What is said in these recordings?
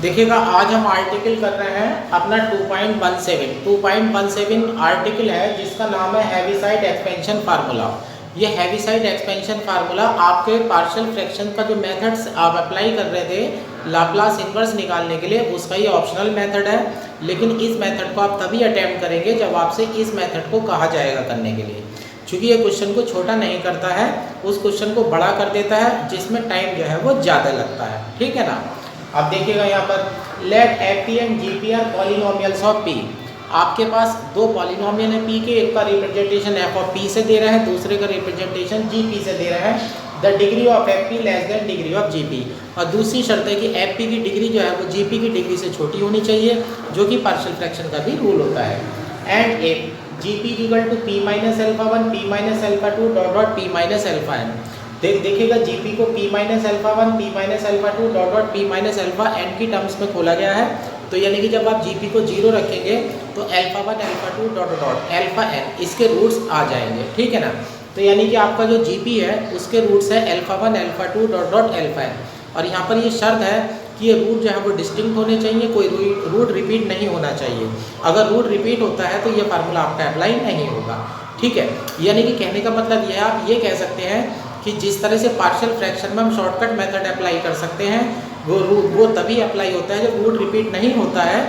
देखिएगा आज हम आर्टिकल कर रहे हैं अपना 2.17 आर्टिकल है जिसका नाम है हैवीसाइड एक्सपेंशन फार्मूला। ये हैवीसाइड एक्सपेंशन फार्मूला आपके पार्शियल फ्रैक्शन का जो मेथड्स आप अप्लाई कर रहे थे लाप्लास इन्वर्स निकालने के लिए, उसका ये ऑप्शनल मेथड है। लेकिन इस मेथड को आप तभी अटैम्प्ट करेंगे जब आपसे इस मेथड को कहा जाएगा करने के लिए, क्योंकि ये क्वेश्चन को छोटा नहीं करता है, उस क्वेश्चन को बड़ा कर देता है जिसमें टाइम जो है वो ज़्यादा लगता है। ठीक है ना। अब देखिएगा यहाँ पर let F P and G P are polynomials of P. आपके पास दो पॉलिनोमियल है पी के, एक का रिप्रेजेंटेशन एफ ऑफ पी से दे रहे हैं, दूसरे का रिप्रेजेंटेशन जी पी से दे रहे हैं। The degree of F P less than degree of G P. और दूसरी शर्त है कि एफ पी की डिग्री जो है वो जी पी की डिग्री से छोटी होनी चाहिए, जो कि पार्शियल फ्रैक्शन का भी रूल होता है। एंड एक G P equal to P minus alpha one P minus alpha two dot dot P minus alpha N. देखिएगा जीपी को p minus alpha one P minus alpha two dot dot P minus alpha N की terms में खोला गया है। तो यानी कि जब आप जीपी को 0 रखेंगे तो alpha one alpha two dot dot alpha N इसके रूट्स आ जाएंगे। ठीक है ना। तो यानी कि आपका जो जीपी है उसके रूट्स है alpha one alpha two dot dot alpha N. और यहाँ पर ये शर्त है कि ये रूट जो है वो डिस्टिंक्ट होने चाहिए, कोई रूट रिपीट नहीं होना चाहिए। अगर रूट रिपीट होता है तो ये फार्मूला आपका अप्लाई नहीं होगा। ठीक है। यानी कि कहने का मतलब ये है, आप ये कह सकते हैं कि जिस तरह से पार्शियल फ्रैक्शन में हम शॉर्टकट मेथड अप्लाई कर सकते हैं वो तभी अप्लाई होता है जब रूट रिपीट नहीं होता है।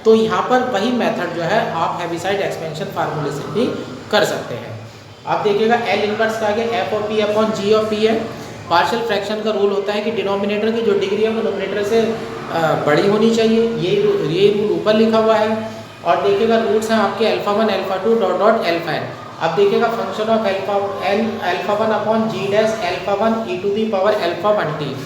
तो यहाँ पर वही मेथड जो है आप हैवीसाइड एक्सपेंशन फार्मूले से भी कर सकते हैं। आप देखिएगा एल इनवर्स का आगे F of P upon G of P है। पार्शियल फ्रैक्शन का रूल होता है कि डिनोमिनेटर की जो डिग्री है वो नोमिनेटर से बड़ी होनी चाहिए। ये रूल ऊपर लिखा हुआ है। और देखिएगा रूट्स हैं आपके alpha one alpha two dot dot alpha N. अब देखिएगा function of alpha one upon G dash alpha one E to the power alpha one T.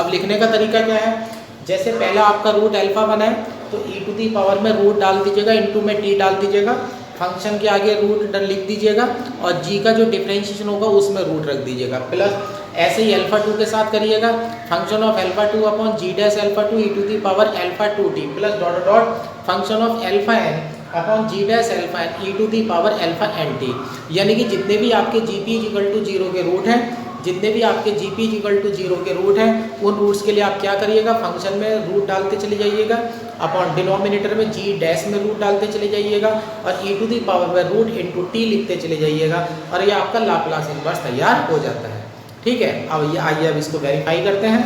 अब लिखने का तरीका क्या है, जैसे पहला आपका रूट एल्फा वन है तो ई टू दी पावर में रूट डाल दीजिएगा, इनटू में टी डाल दीजिएगा, फंक्शन के आगे रूट लिख दीजिएगा और जी का जो डिफरेंशिएशन होगा उसमें रूट रख दीजिएगा, प्लस ऐसे ही एल्फा टू के साथ करिएगा। Function of alpha two upon G dash alpha two E to the power alpha two T plus dot dot function of alpha N upon G dash alpha N E to the power alpha N T. यानी कि जितने भी आपके जी P equal to 0 के root हैं, जितने भी आपके जी पी इक्वल टू 0 के रूट हैं, उन रूट्स के लिए आप क्या करिएगा, फंक्शन में रूट डालते चले जाइएगा, अपॉन डिनोमिनेटर में जी डैश में रूट डालते चले जाइएगा और ई टू दी पावर में रूट इंटू टी लिखते चले जाइएगा और ये आपका लाप्लास इनवर्स तैयार हो जाता है। ठीक है। अब ये आइए अब इसको वेरीफाई करते हैं,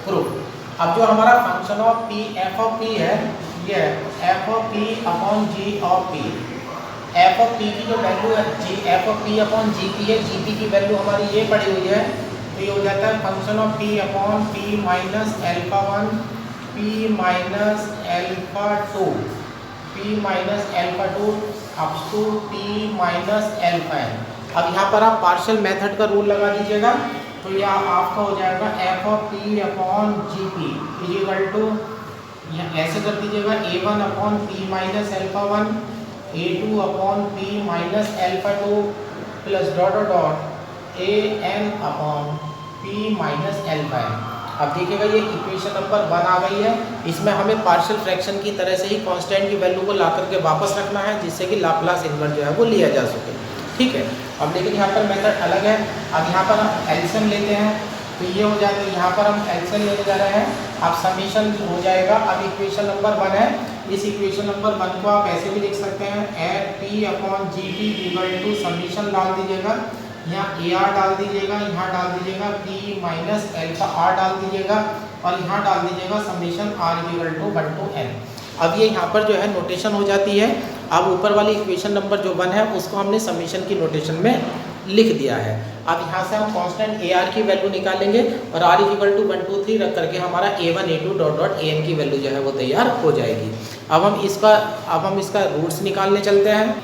प्रूफ। अब जो हमारा function of P F of P है, ये F of P upon G of P. F of P की जो वैल्यू है G F of P upon G P है, जी पी की वैल्यू हमारी ये पड़ी हुई है, तो ये हो जाता है function of P upon P minus alpha one P minus alpha two up to P minus alpha N. अब यहाँ पर आप पार्शियल मेथड का रूल लगा दीजिएगा, तो यह आपका हो जाएगा F of P upon G P equal to ऐसे कर दीजिएगा A one upon P minus alpha one A two upon P minus alpha two plus dot dot A N upon P minus alpha N. अब देखिएगा ये equation number 1 आ गई है। इसमें हमें पार्शियल फ्रैक्शन की तरह से ही कांस्टेंट की वैल्यू को ला करके वापस रखना है, जिससे कि लाप्लास इन्वर्स जो है वो लिया जा सके। ठीक है। अब लेकिन यहाँ पर मेथड अलग है। अब यहाँ पर हम एलसीएम लेते हैं तो ये हो जाएगा, यहाँ पर हम एलसीएम लेने जा रहे हैं। अब समीशन हो जाएगा। अब इक्वेशन नंबर 1 है, इस इक्वेशन नंबर 1 को आप ऐसे भी लिख सकते हैं F P upon G P equal to summation डाल दीजिएगा, यहाँ ए आर डाल दीजिएगा, यहाँ डाल दीजिएगा पी माइनस एल्फा आर डाल दीजिएगा और यहाँ डाल दीजिएगा summation R equal to 1 to n। अब ये यहाँ पर जो है नोटेशन हो जाती है। अब ऊपर वाली इक्वेशन नंबर जो 1 है उसको हमने समीशन की नोटेशन में लिख दिया है। अब यहाँ से हम कांस्टेंट ए आर की वैल्यू निकालेंगे और आर इक्वल टू 1 2 3 रख करके हमारा A one A two dot dot A N की वैल्यू जो है वो तैयार हो जाएगी। अब हम इसका रूट्स निकालने चलते हैं।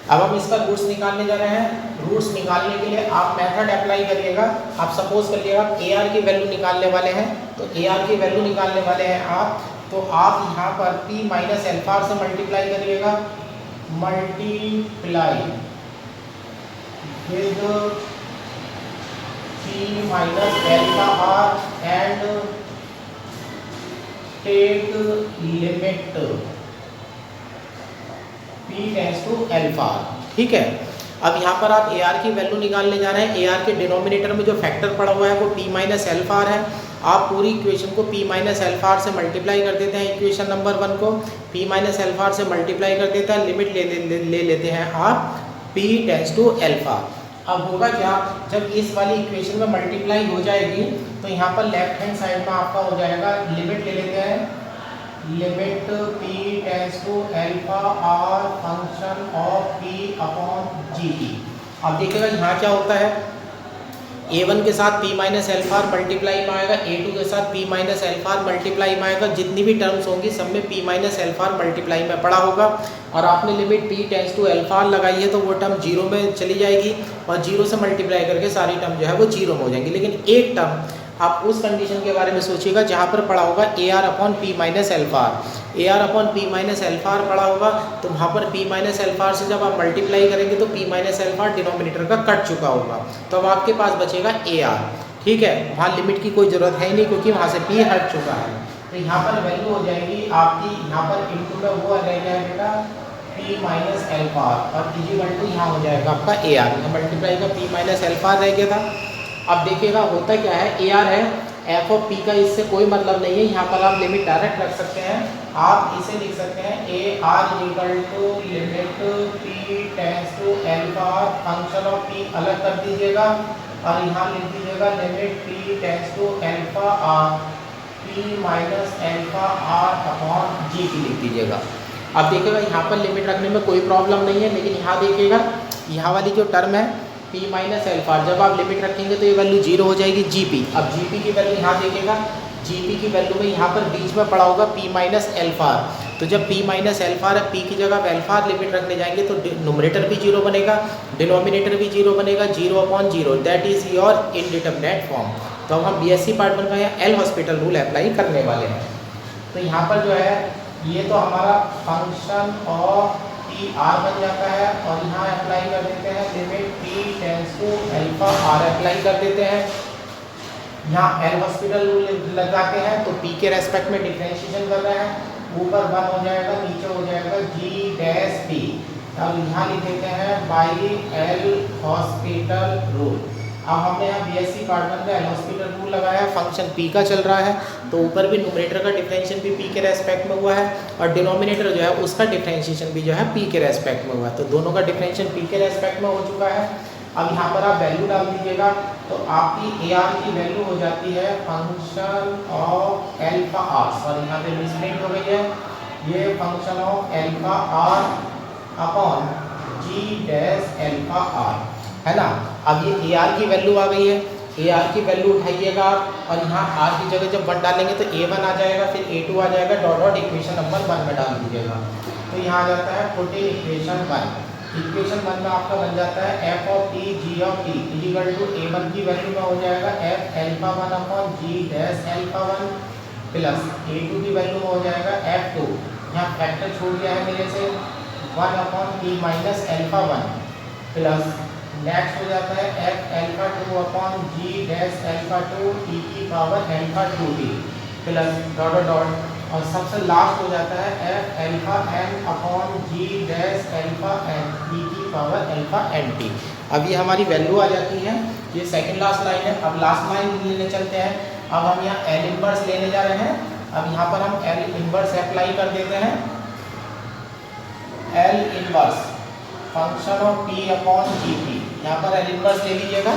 अब हम इसका रूट्स निकालने जा रहे हैं। रूट्स निकालने के लिए आप मेथड अप्लाई करिएगा। आप सपोज करिएगा ए आर की वैल्यू निकालने वाले हैं, तो ए आर की वैल्यू निकालने वाले हैं आप, तो आप यहाँ पर पी माइनस एल्फा से मल्टीप्लाई करिएगा, multiply with P minus alpha R and take limit p tends to alpha. ठीक है। अब यहाँ पर आप ए आर की वैल्यू निकालने जा रहे हैं। ए आर के डिनोमिनेटर में जो फैक्टर पड़ा हुआ है वो पी माइनस एल्फा आर है। आप पूरी इक्वेशन को पी माइनस एल्फा आर से मल्टीप्लाई कर देते हैं। इक्वेशन नंबर 1 को पी माइनस एल्फा आर से मल्टीप्लाई कर देते हैं, लिमिट ले लेते हैं आप पी टेंस टू एल्फा। अब होगा क्या, जब इस वाली इक्वेशन में मल्टीप्लाई हो जाएगी तो यहाँ पर लेफ्ट हैंड साइड में आपका हो जाएगा, लिमिट ले लेते हैं, limit p tends to alpha R function of p upon G T. अब देखिएगा यहाँ क्या होता है, a1 के साथ p minus alpha R multiply में आएगा, a2 के साथ p minus alpha R multiply में आएगा। जितनी भी टर्म्स होंगी सब में p minus alpha R multiply में पड़ा होगा। और आपने limit p tends to alpha R लगाई है तो वो टर्म जीरो में चली जाएगी और जीरो से मल्टीप्लाई करके सारी टर्म जो है वो जीरो में हो जाएंगी। लेकिन एक टर्म आप उस कंडीशन के बारे में सोचिएगा जहाँ पर पड़ा होगा A R upon P minus alpha R. A R upon P minus alpha R पड़ा होगा तो वहाँ पर पी माइनस एल्फा आर से जब आप मल्टीप्लाई करेंगे तो P minus alpha R denominator का कट चुका होगा, तो अब आपके पास बचेगा ए आर। ठीक है, वहाँ लिमिट की कोई ज़रूरत है ही नहीं क्योंकि वहाँ से पी हट चुका है। तो यहाँ पर वैल्यू हो जाएगी आपकी, यहाँ पर इनटू में वो रह गया बेटा पी माइनस एल्फा आर और इक्वल टू यहाँ हो जाएगा आपका ए आर। मल्टीप्लाई का पी माइनस एल्फा आर रह गया था। अब देखिएगा होता क्या है, ए आर है, एफ ऑफ पी का इससे कोई मतलब नहीं है। यहाँ पर आप लिमिट डायरेक्ट रख सकते हैं, आप इसे लिख सकते हैं A R equal to limit P tends to alpha R function of P अलग कर दीजिएगा और यहाँ लिख दीजिएगा limit P tends to alpha R P minus alpha R upon G की लिख दीजिएगा। अब देखिएगा यहाँ पर लिमिट रखने में कोई प्रॉब्लम नहीं है, लेकिन यहाँ देखिएगा यहाँ वाली जो टर्म है p माइनस एल्फा, जब आप लिमिट रखेंगे तो ये वैल्यू जीरो हो जाएगी gp। अब gp की वैल्यू यहाँ देखिएगा, gp की वैल्यू में यहाँ पर बीच में पड़ा होगा p माइनस एल्फा, तो जब p माइनस एल्फा है p की जगह एल्फा लिमिट रखने जाएंगे तो नोमिनेटर भी जीरो बनेगा, डिनोमिनेटर भी जीरो बनेगा, zero upon zero, that is your indeterminate form. तो अब हम बीएससी पार्ट 1 का या एल हॉस्पिटल रूल अप्लाई करने वाले हैं। तो यहाँ पर जो है ये तो हमारा फंक्शन ऑफ पी आर बन जाता है और यहाँ अप्लाई कर देते हैं limit P tends to alpha R apply कर देते हैं। यहाँ एल हॉस्पिटल रूल लगाते हैं तो पी के रेस्पेक्ट में डिफरेंशिएशन कर रहे हैं, ऊपर 1 हो जाएगा, नीचे हो जाएगा जी डैश पी। अब यहाँ लिख देते हैं बाई एल हॉस्पिटल रूल। अब हमने यहाँ बीएससी पार्ट 1 का एल हॉस्पिटल रूल लगाया, फंक्शन पी का चल रहा है तो ऊपर भी न्यूमरेटर का डिफरेंशिएशन भी पी के रेस्पेक्ट में हुआ है और डिनोमिनेटर जो है उसका डिफरेंशिएशन भी जो है पी के रेस्पेक्ट में हुआ है, तो दोनों का डिफरेंशिएशन पी के रेस्पेक्ट में हो चुका है। अब यहाँ पर आप वैल्यू डाल दीजिएगा तो आपकी ए आर की वैल्यू हो जाती है function of alpha R, sorry यहाँ पे मिसप्रिंट हो गई है, ये function of alpha R upon G dash alpha R है ना। अब ये ए आर की वैल्यू आ गई है, ए आर की वैल्यू उठाइएगा और यहाँ आर की जगह जब 1 डालेंगे तो a1 आ जाएगा, फिर a2 आ जाएगा, डॉट डॉट इक्वेशन नंबर 1 में डाल दीजिएगा। तो यहाँ आ जाता है पुट इन इक्वेशन 1। इक्वेशन 1 में आपका बन जाता है F of T G of T equal to a1 की वैल्यू में हो जाएगा F alpha 1 upon G dash alpha 1 plus a2 की वैल्यू में हो जाएगा f2, यहाँ फैक्टर छूट गया है मेरे से, 1 upon p minus alpha 1 plus next हो जाता है F alpha 2 upon G dash alpha 2 e की power alpha 2t plus dot dot और सबसे लास्ट हो जाता है F alpha n upon G dash alpha n e की पावर एल्फा nt। अब ये हमारी वैल्यू आ जाती है, ये सेकंड लास्ट लाइन है। अब लास्ट लाइन लेने चलते हैं, अब हम यहाँ एल इनवर्स लेने जा रहे हैं। अब यहाँ पर हम एल इनवर्स अप्लाई कर देते हैं, L inverse function of p upon G P, यहाँ पर एल इनवर्स ले लीजिएगा।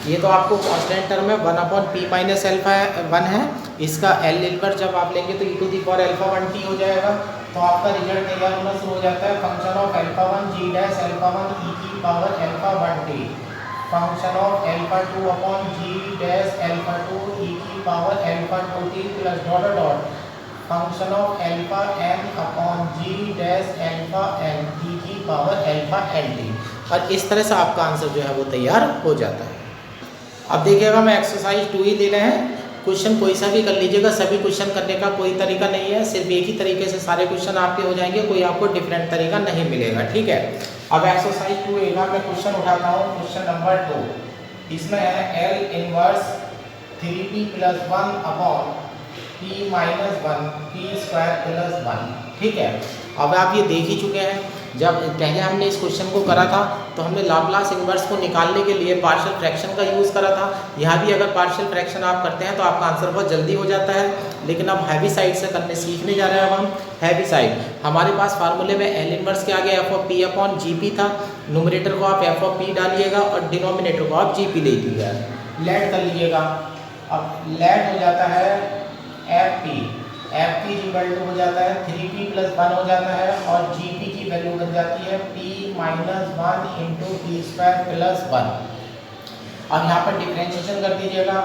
ये तो आपको कांस्टेंट टर्म है 1 अपॉन पी माइनस एल्फा 1 है, इसका एल इनवर्स जब आप लेंगे तो e to the power alpha 1t हो जाएगा। तो आपका रिजल्ट तैयार होना शुरू हो जाता है, function of alpha 1 G dash alpha 1 e की power alpha 1t function of alpha 2 upon G dash alpha 2 e की power alpha 2t plus dot dot function of alpha n upon G dash alpha n e की power alpha nt। और इस तरह से आपका answer जो है वो तैयार हो जाता है। अब देखिएगा मैं एक्सरसाइज 2 ही दे रहे हैं, क्वेश्चन कोई सा भी कर लीजिएगा, सभी क्वेश्चन करने का कोई तरीका नहीं है, सिर्फ एक ही तरीके से सारे क्वेश्चन आपके हो जाएंगे, कोई आपको डिफरेंट तरीका नहीं मिलेगा। ठीक है, अब एक्सरसाइज 2 एक बार मैं क्वेश्चन उठाता हूँ, क्वेश्चन नंबर 2, इसमें है L inverse 3p plus 1 upon p minus 1 p square plus 1। ठीक है, अब आप ये देख ही चुके हैं जब पहले हमने इस क्वेश्चन को करा था तो हमने लाप्लास इन्वर्स को निकालने के लिए पार्शियल फ्रैक्शन का यूज़ करा था। यहाँ भी अगर पार्शियल फ्रैक्शन आप करते हैं तो आपका आंसर बहुत जल्दी हो जाता है। लेकिन अब हैवी साइड से करने सीखने जा रहे हैं। अब हम हैवी साइड, हमारे पास फार्मूले में एल इन्वर्स के आगे F of P upon G P था। न्यूमरेटर को आप एफ ऑफ पी डालिएगा और डिनोमिनेटर को आप जी पी ले लीजिएगा, लेट कर लीजिएगा। अब लेट हो जाता है एफ पी इक्वल टू हो जाता है 3p + 1 हो जाता है और gp की वैल्यू बन जाती है p - 1 × p² + 1। अब यहाँ पर डिफरेंशिएशन कर दीजिएगा,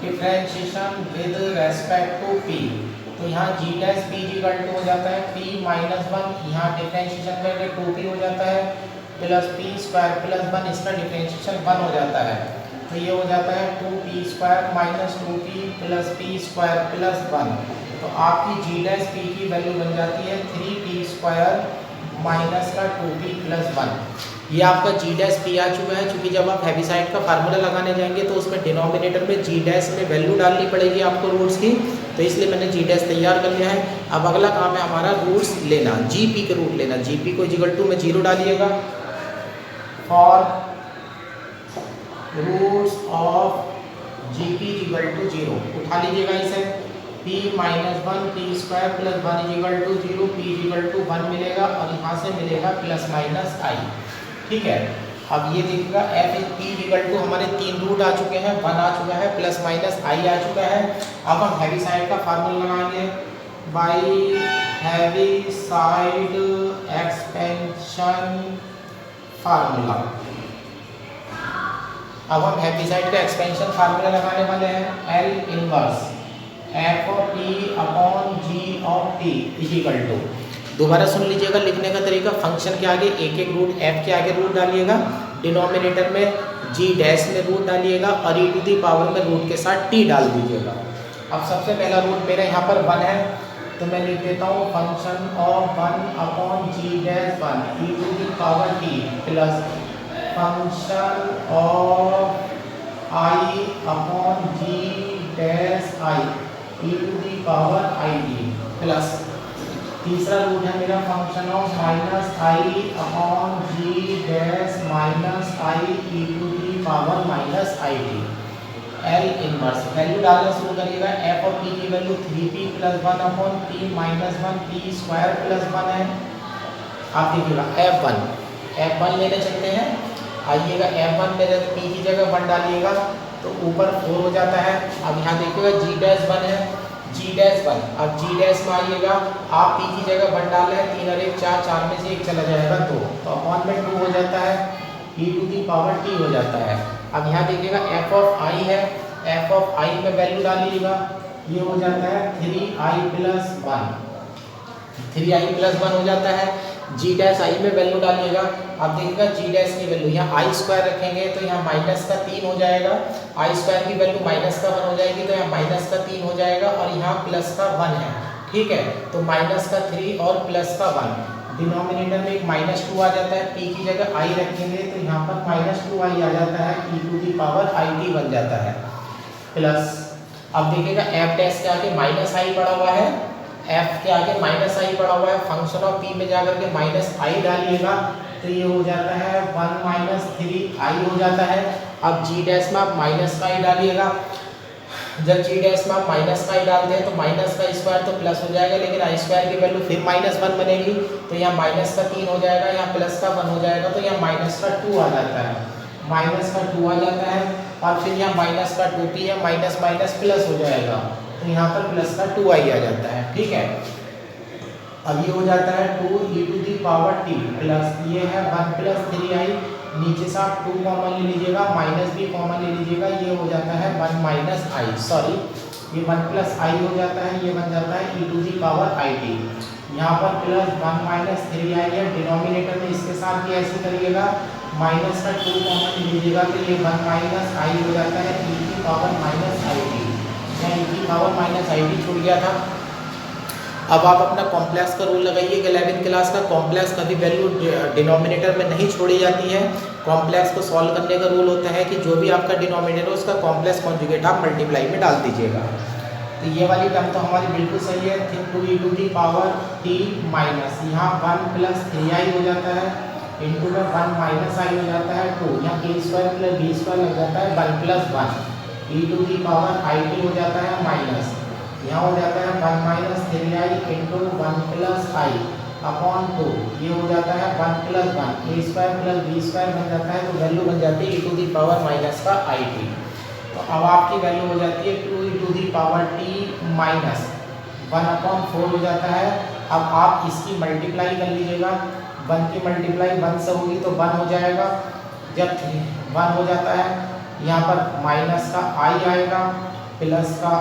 differentiation with respect to p, तो यहाँ g' इक्वल टू हो जाता है p - 1, यहाँ डिफरेंशिएशन करके 2p हो जाता है प्लस p² + 1, इसका डिफरेंशिएशन 1 हो जाता है, तो ये हो जाता है 2p² - 2p + p² + 1। तो आपकी g' की वैल्यू बन जाती है 3p² - 2p + 1। ये आपका g' आ चुका है। क्योंकि जब आप हैवीसाइड का फार्मूला लगाने जाएंगे तो उसमें डिनोमिनेटर में g' में वैल्यू डालनी पड़ेगी आपको रूट्स की, तो इसलिए मैंने g' तैयार कर लिया है। अब अगला काम है हमारा रूट्स लेना, gp के रूट लेना। gp को = में 0 डालिएगा। फॉर रूट्स ऑफ gp = 0 उठा लीजिएगा इसे, p - 1 p² + 1 = 0, p = 1 मिलेगा और यहाँ से मिलेगा ± i। ठीक है, अब ये देखिएगा f p = हमारे 3 रूट आ चुके हैं, 1 आ चुका है, ± i आ चुका है। अब हम हैवी साइड का फार्मूला लगाएंगे, by Heaviside expansion formula. अब हम हैवी साइड का एक्सपेंशन फार्मूला लगाने वाले हैं, L inverse F of P upon G of T equal to, दोबारा सुन लीजिएगा लिखने का तरीका, फंक्शन के आगे एक एक रूट f के आगे रूट डालिएगा, डिनोमिनेटर में g' में रूट डालिएगा और e⁻ में रूट के साथ t डाल दीजिएगा। अब सबसे पहला रूट मेरा यहाँ पर 1 है, तो मैं लिख देता हूँ function of 1 upon g'1 e⁻t plus function of i upon g' e⁻it plus तीसरा रूट है मेरा function of -i upon g' - i e⁻it। L inverse value डालना शुरू करिएगा। f ऑफ p की value 3p + 1 upon p - 1 p² + 1 है। आप देखिएगा f1 लेने चलते हैं, आइएगा f1 मेरे p की जगह 1 डालिएगा तो ऊपर 4 हो जाता है। अब यहाँ देखिएगा g'1 है, g'1, अब g' में आइएगा, आप p की जगह 1 डाल रहे हैं, 3 और 1 4, 4 में से 1 चला जाएगा 2, तो अपॉन में 2 हो जाता है, e⁻t हो जाता है। अब यहाँ देखिएगा f ऑफ i है, f ऑफ i में वैल्यू डालिएगा, ये हो जाता है 3i + 1, 3i + 1 हो जाता है। g' में वैल्यू डालिएगा, अब देखिएगा g' की वैल्यू यहाँ i² रखेंगे तो यहाँ -3 हो जाएगा, i² की वैल्यू -1 हो जाएगी तो यहाँ -3 हो जाएगा और यहाँ +1 है। ठीक है, तो -3 और +1, डिनोमिनेटर में एक -2 आ जाता है, p की जगह i रखेंगे तो यहाँ पर -2i आ जाता है, e⁻it बन जाता है प्लस। अब देखिएगा f' के आगे -i पड़ा हुआ है, f के आगे -i पड़ा हुआ है, फंक्शन ऑफ p में जाकर के -i डालिएगा तो ये हो जाता है 1 - 3i हो जाता है। अब g' में आप -i डालिएगा, जब g' में आप -i डालते हैं तो -का² तो प्लस हो जाएगा, लेकिन i² की वैल्यू फिर -1 बनेगी तो यहाँ -3 हो जाएगा, यहाँ +1 हो जाएगा तो यहाँ -2 आ जाता है, -2 आ जाता है और फिर यहाँ -2p है, माइनस प्लस हो जाएगा तो यहाँ पर +2i आ जाता है। ठीक है, अब ये हो जाता है 2e⁻t प्लस ये है 1 + 3i, नीचे से आप 2 कॉमन ले लीजिएगा, माइनस भी कॉमन ले लीजिएगा, ये हो जाता है 1 - i, सॉरी ये 1 + i हो जाता है, ये बन जाता है e⁻it। यहाँ पर +1 - 3i है, डिनोमिनेटर में इसके साथ भी ऐसे करिएगा, -2 कॉमन ले लीजिएगा तो ये 1 - i हो जाता है e⁻it, मैं e⁻it छूट गया था। अब आप अपना कॉम्प्लेक्स का रूल लगाइए, 11वीं क्लास का कॉम्प्लेक्स कभी वैल्यू डिनोमिनेटर में नहीं छोड़ी जाती है। कॉम्प्लेक्स को सॉल्व करने का रूल होता है कि जो भी आपका डिनोमिनेटर है उसका कॉम्प्लेक्स कॉन्जुगेट आप मल्टीप्लाई में डाल दीजिएगा। तो ये वाली टर्म तो हमारी बिल्कुल सही है। 2e पावर t माइनस यहाँ 1 प्लस 3i हो जाता है, इंटू में 1 माइनस i हो जाता है 2, यहाँ a square plus b square लग जाता है 1 plus 1, e power i t हो जाता है माइनस, यहाँ हो जाता है 1 minus 3i into 1 plus i upon 2, ये हो जाता है 1 plus 1, a square plus b square बन जाता है, तो वैल्यू बन जाती है e पावर माइनस का i t। तो अब आपकी वैल्यू हो जाती है 2e पावर t माइनस 1/4 हो जाता है। अब आप इसकी मल्टीप्लाई कर लीजिएगा, 1 की मल्टीप्लाई 1 से होगी तो 1 हो जाएगा, जब 1 हो जाता है यहाँ पर माइनस का i आएगा प्लस का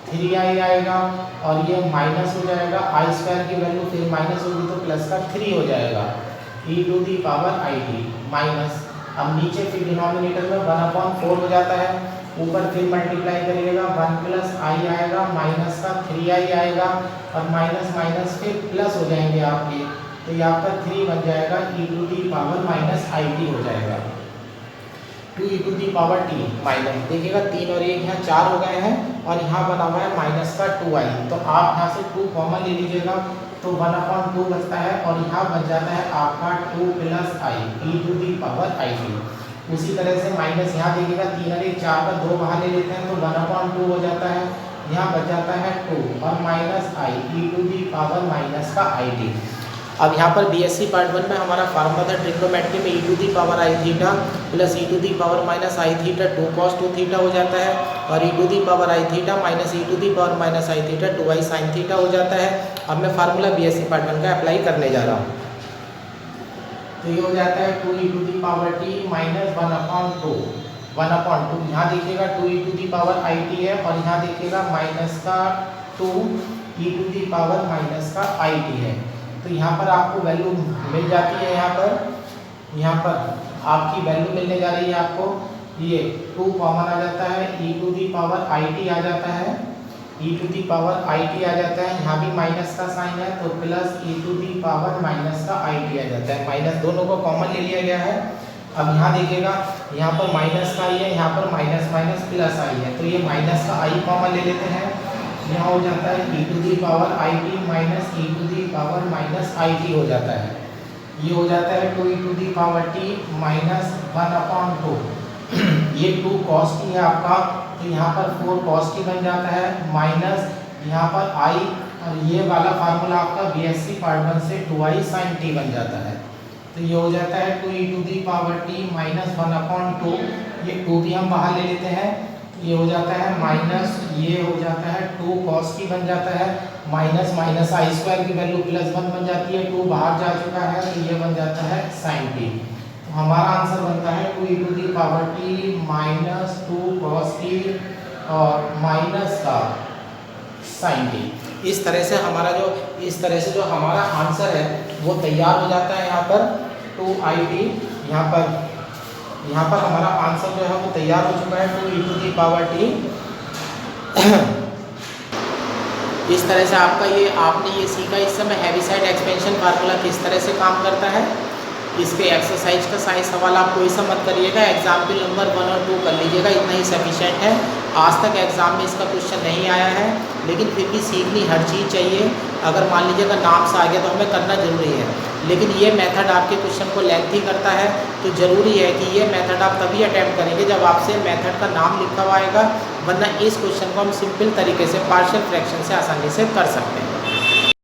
3i आएगा और ये माइनस हो जाएगा, i स्क्वायर की वैल्यू फिर माइनस होगी तो प्लस का 3 हो जाएगा, e power i t minus. अब नीचे फिर डिनोमिनेटर में 1/4 हो जाता है, ऊपर फिर मल्टीप्लाई करिएगा 1 प्लस i आएगा माइनस का 3i आएगा और माइनस माइनस फिर प्लस हो जाएंगे आपके, तो यहाँ पर 3 बन जाएगा e power minus i t हो जाएगा। 2e पावर t माइनस, देखिएगा 3 और 1 यहाँ 4 हो गए हैं और यहाँ बना हुआ है माइनस का 2i, तो आप यहाँ से 2 कॉमन ले लीजिएगा तो 1/2 बचता है और यहाँ बच जाता है आपका 2 plus i e power i t। उसी तरह से माइनस यहाँ देखिएगा 3 और 1 4 का 2 बाहर ले लेते हैं तो 1/2 हो जाता है, यहाँ बच जाता है 2 और minus i e power minus का i t। अब यहाँ पर बीएससी पार्ट 1 में हमारा फार्मूला था ट्रिग्नोमेट्री में e power i theta plus e power minus i theta 2 cos 2 theta हो जाता है और e power i theta minus e power minus i theta 2i sin theta हो जाता है। अब मैं फार्मूला बीएससी पार्ट 1 का अप्लाई करने जा रहा हूँ, तो ये हो जाता है 2e पावर t माइनस 1/2 यहाँ देखिएगा 2e पावर i t है और यहाँ देखिएगा माइनस का 2e पावर माइनस का i t है, तो यहाँ पर आपको वैल्यू मिल जाती है, यहाँ पर आपकी वैल्यू मिलने जा रही है आपको, ये 2 कॉमन आ जाता है, e पावर i t आ जाता है, e पावर i t आ जाता है, यहाँ भी माइनस का साइन है तो प्लस e पावर माइनस का i t आ जाता है, माइनस दोनों को कॉमन ले लिया गया है। अब यहाँ देखिएगा यहाँ पर माइनस का i है, यहाँ पर माइनस माइनस प्लस i है, तो ये माइनस का i कॉमन ले लेते हैं, यहाँ हो जाता है e power i t minus e power minus i t हो जाता है, ये हो जाता है 2e पावर t माइनस 1/2, ये 2 cos t है आपका, तो यहाँ पर 4 cos t बन जाता है माइनस यहाँ पर i और ये वाला फार्मूला आपका बीएससी पार्ट 1 से 2i sin t बन जाता है, तो ये हो जाता है 2e पावर t माइनस 1/2, ये 2 भी हम बाहर ले लेते हैं, ये हो जाता है माइनस, ये हो जाता है 2 cos t बन जाता है माइनस माइनस i स्क्वायर की वैल्यू प्लस 1 बन जाती है, 2 बाहर जा चुका है तो ये बन जाता है sin t। तो हमारा आंसर बनता है 2e power t minus 2 cos t और माइनस का sin t। इस तरह से जो हमारा आंसर है वो तैयार हो जाता है यहाँ पर 2it, यहाँ पर हमारा आंसर जो है वो तैयार हो चुका है 2e पावर t। इस तरह से आपने ये सीखा। इस समय हैवीसाइड एक्सपेंशन फार्मूला किस तरह से काम करता है, इसके एक्सरसाइज का साइज सवाल आप कोई सा मत करिएगा, एग्जाम्पल नंबर 1 और 2 कर लीजिएगा, इतना ही सफिशिएंट है। आज तक एग्जाम में इसका क्वेश्चन नहीं आया है, लेकिन फिर भी सीखनी हर चीज़ चाहिए। अगर मान लीजिएगा नाम से आ गया तो हमें करना जरूरी है, लेकिन ये मेथड आपके क्वेश्चन को लेंथी करता है, तो ज़रूरी है कि ये मेथड आप तभी अटैम्प्ट करेंगे जब आपसे मेथड का नाम लिखा हुआ आएगा, वरना इस क्वेश्चन को हम सिंपल तरीके से पार्शियल फ्रैक्शन से आसानी से कर सकते हैं।